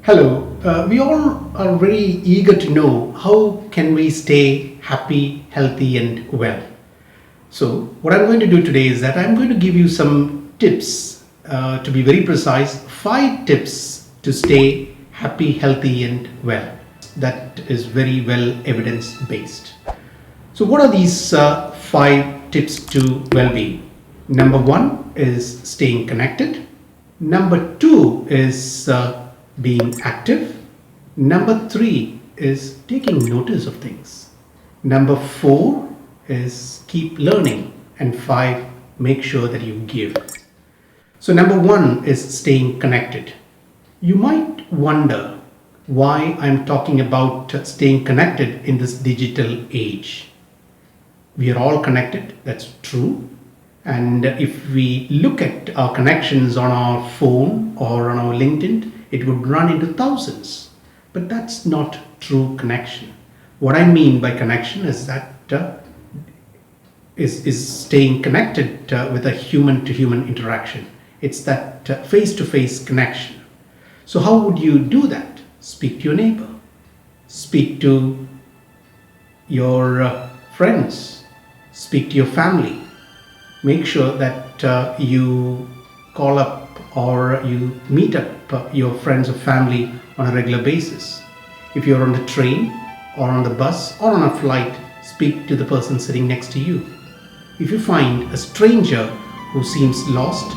Hello. We all are very eager to know how can we stay happy, healthy and well. So what I'm going to do today is that I'm going to give you some tips, to be very precise, 5 tips to stay happy, healthy and well. That is very well evidence based. So what are these 5 tips to well-being? Number 1 is staying connected. Number 2 is being active. Number 3 is taking notice of things. Number 4 is keep learning. And 5, make sure that you give. So number 1 is staying connected. You might wonder why I'm talking about staying connected in this digital age. We are all connected, that's true. And if we look at our connections on our phone or on our LinkedIn, it would run into thousands. But that's not true connection. What I mean by connection is that is staying connected with a human-to-human interaction. It's that face-to-face connection. So how would you do that? Speak to your neighbor. Speak to your friends. Speak to your family. Make sure that you call up or you meet up your friends or family on a regular basis. If you're on the train or on the bus or on a flight, speak to the person sitting next to you. If you find a stranger who seems lost,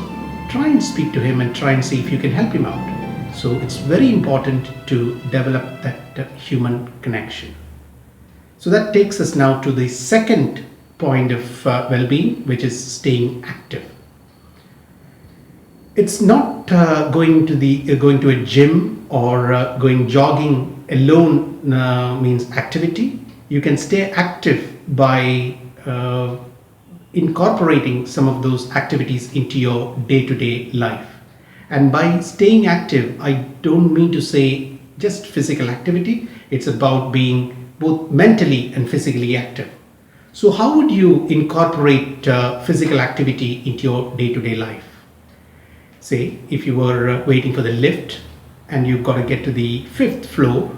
try and speak to him and try and see if you can help him out. So it's very important to develop that human connection. So that takes us now to the second point of well-being, which is staying active. It's not going to a gym or going jogging alone means activity. You can stay active by incorporating some of those activities into your day-to-day life. And by staying active, I don't mean to say just physical activity. It's about being both mentally and physically active. So how would you incorporate physical activity into your day-to-day life? Say, if you were waiting for the lift and you've got to get to the 5th floor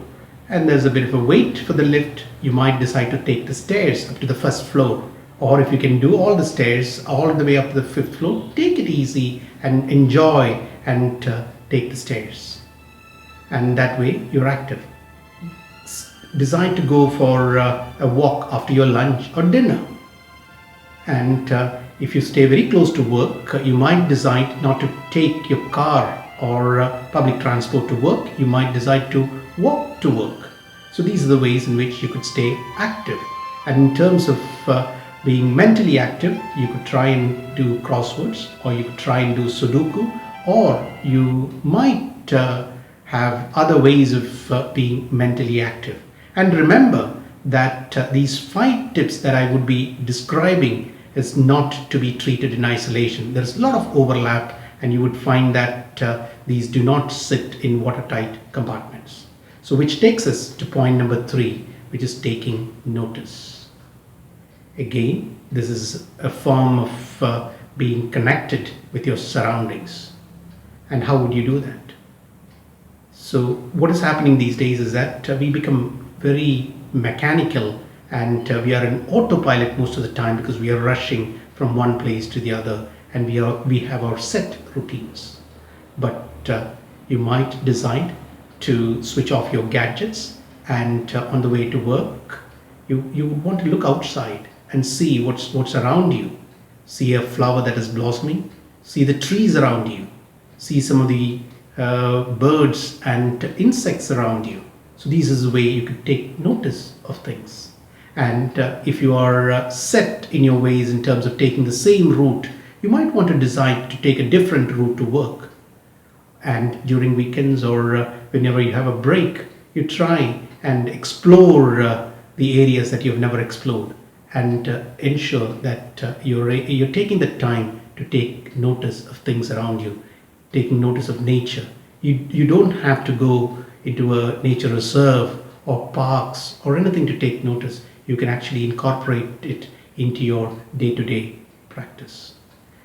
and there's a bit of a wait for the lift, you might decide to take the stairs up to the 1st floor. Or if you can do all the stairs all the way up to the 5th floor, take it easy and enjoy and take the stairs. And that way you're active. Decide to go for a walk after your lunch or dinner. And if you stay very close to work, you might decide not to take your car or public transport to work. You might decide to walk to work. So these are the ways in which you could stay active. And in terms of being mentally active, you could try and do crosswords, or you could try and do Sudoku, or you might have other ways of being mentally active. And remember that these 5 tips that I would be describing is not to be treated in isolation. There's a lot of overlap, and you would find that these do not sit in watertight compartments. So which takes us to point number 3, which is taking notice. Again, this is a form of being connected with your surroundings. And how would you do that? So what is happening these days is that we become very mechanical, and we are in autopilot most of the time because we are rushing from one place to the other, and we have our set routines. But you might decide to switch off your gadgets, and on the way to work you would want to look outside and see what's around you. See a flower that is blossoming, see the trees around you, see some of the birds and insects around you. So this is the way you could take notice of things. And if you are set in your ways in terms of taking the same route, you might want to decide to take a different route to work. And during weekends or whenever you have a break, you try and explore the areas that you've never explored, and ensure that you're taking the time to take notice of things around you, taking notice of nature. You don't have to go into a nature reserve or parks or anything to take notice. You can actually incorporate it into your day-to-day practice.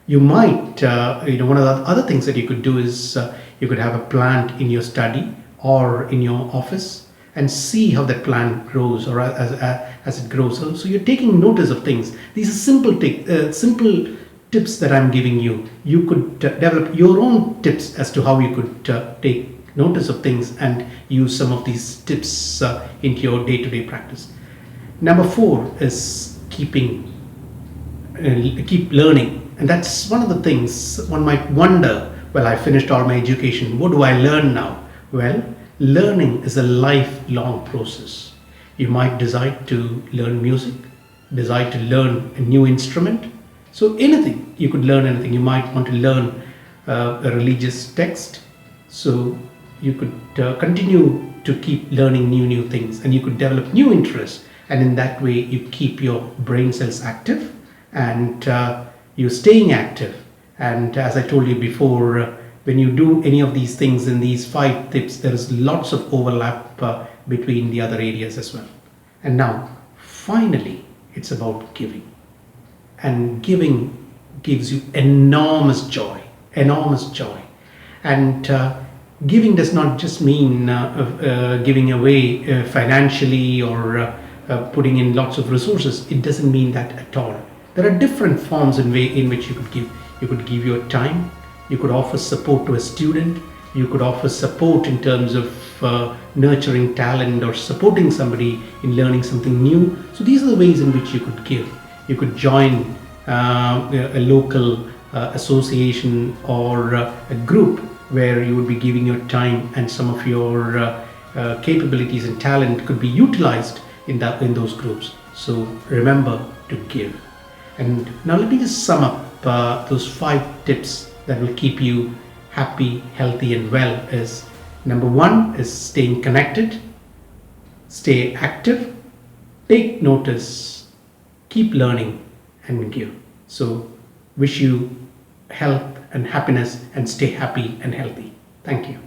You might, one of the other things that you could do is you could have a plant in your study or in your office, and see how that plant grows, or as it grows. So you're taking notice of things. These are simple tips that I'm giving you. You could develop your own tips as to how you could take notice of things and use some of these tips into your day-to-day practice. Number 4 is keep learning, and that's one of the things one might wonder. Well, I finished all my education. What do I learn now? Well, learning is a lifelong process. You might decide to learn music, decide to learn a new instrument. So anything, you could learn anything. You might want to learn a religious text. So you could continue to keep learning new things, and you could develop new interests. And in that way, you keep your brain cells active, and you're staying active. And as I told you before, when you do any of these things in these 5 tips, there is lots of overlap between the other areas as well. And now, finally, it's about giving. And giving gives you enormous joy. And giving does not just mean giving away financially or putting in lots of resources. It doesn't mean that at all. There are different forms in which you could give. You could give your time. You could offer support to a student. You could offer support in terms of nurturing talent or supporting somebody in learning something new. So these are the ways in which you could give. You could join a local association or a group where you would be giving your time, and some of your capabilities and talent could be utilized in those groups. So remember to give. And now let me just sum up those 5 tips that will keep you happy, healthy, and well. Is number 1 is staying connected, stay active, take notice, keep learning, and give. So wish you health and happiness, and stay happy and healthy. Thank you.